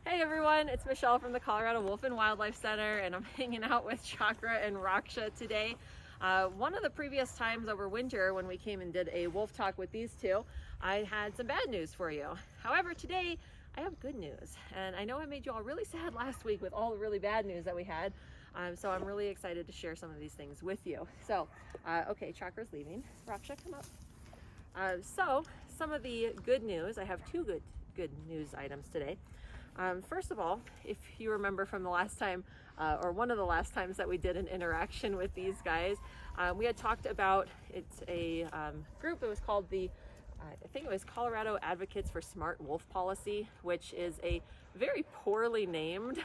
Hey everyone, it's Michelle from the Colorado Wolf and Wildlife Center, and I'm hanging out with Chakra and Raksha today. One of the previous times over winter when we came and did a wolf talk with these two, I had some bad news for you. However, today I have good news, and I know I made you all really sad last week with all the really bad news that we had, so I'm really excited to share some of these things with you. So, okay, Chakra's leaving. Raksha, come up. So, some of the good news, I have two good news items today. First of all, if you remember from the last time, or one of the last times that we did an interaction with these guys, we had talked about, it's a group, it was called I think it was Colorado Advocates for Smart Wolf Policy, which is a very poorly named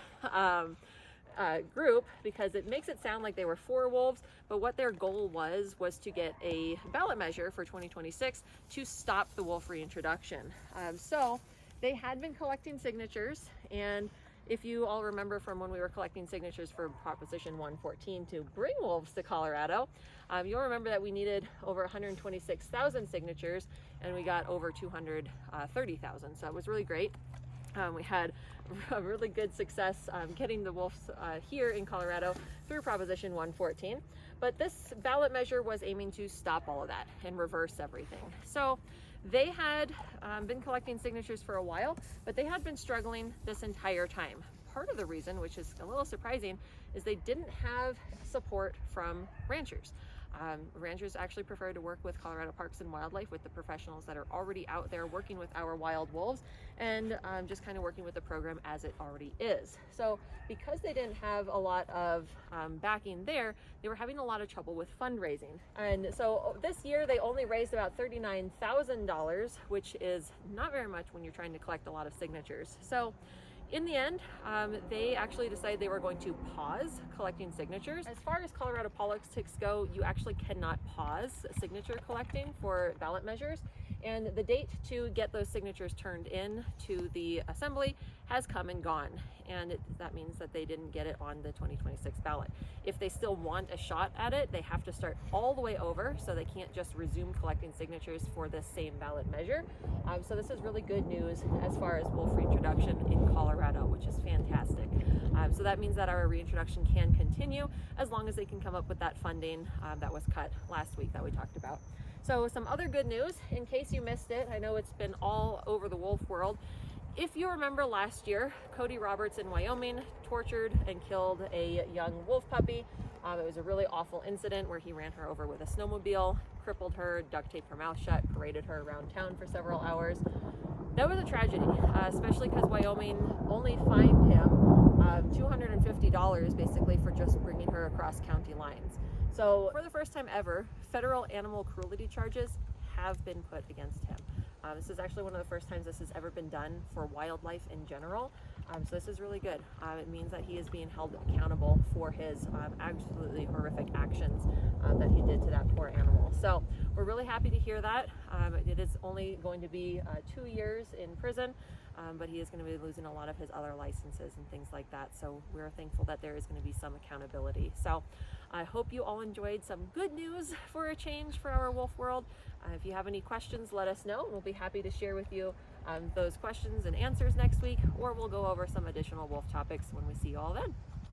group because it makes it sound like they were for wolves, but what their goal was to get a ballot measure for 2026 to stop the wolf reintroduction. So they had been collecting signatures, and if you all remember from when we were collecting signatures for Proposition 114 to bring wolves to Colorado, you'll remember that we needed over 126,000 signatures, and we got over 230,000, so it was really great. We had a really good success getting the wolves here in Colorado through Proposition 114, but this ballot measure was aiming to stop all of that and reverse everything. So they had been collecting signatures for a while, but they had been struggling this entire time. Part of the reason, which is a little surprising, is they didn't have support from ranchers. Ranchers actually prefer to work with Colorado Parks and Wildlife, with the professionals that are already out there working with our wild wolves, and just kind of working with the program as it already is. So because they didn't have a lot of backing there, they were having a lot of trouble with fundraising. And so this year they only raised about $39,000, which is not very much when you're trying to collect a lot of signatures. So in the end, they actually decided they were going to pause collecting signatures. As far as Colorado politics go, you actually cannot pause signature collecting for ballot measures. And the date to get those signatures turned in to the assembly has come and gone. And that means that they didn't get it on the 2026 ballot. If they still want a shot at it, they have to start all the way over, so they can't just resume collecting signatures for this same ballot measure. So this is really good news as far as wolf reintroduction in Colorado, which is fantastic. So that means that our reintroduction can continue as long as they can come up with that funding that was cut last week that we talked about. So some other good news, in case you missed it, I know it's been all over the wolf world. If you remember last year, Cody Roberts in Wyoming tortured and killed a young wolf puppy. It was a really awful incident where he ran her over with a snowmobile, crippled her, duct taped her mouth shut, paraded her around town for several hours. That was a tragedy, especially because Wyoming only fined him $250 basically for just bringing her across county lines. So for the first time ever, federal animal cruelty charges have been put against him. This is actually one of the first times this has ever been done for wildlife in general. So this is really good. It means that he is being held accountable for his absolutely horrific actions that he did to that poor animal. So we're really happy to hear that. It is only going to be 2 years in prison, but he is going to be losing a lot of his other licenses and things like that. So we're thankful that there is going to be some accountability. So I hope you all enjoyed some good news for a change for our wolf world. If you have any questions, let us know. We'll be happy to share with you those questions and answers next week, or we'll go over some additional wolf topics when we see you all then.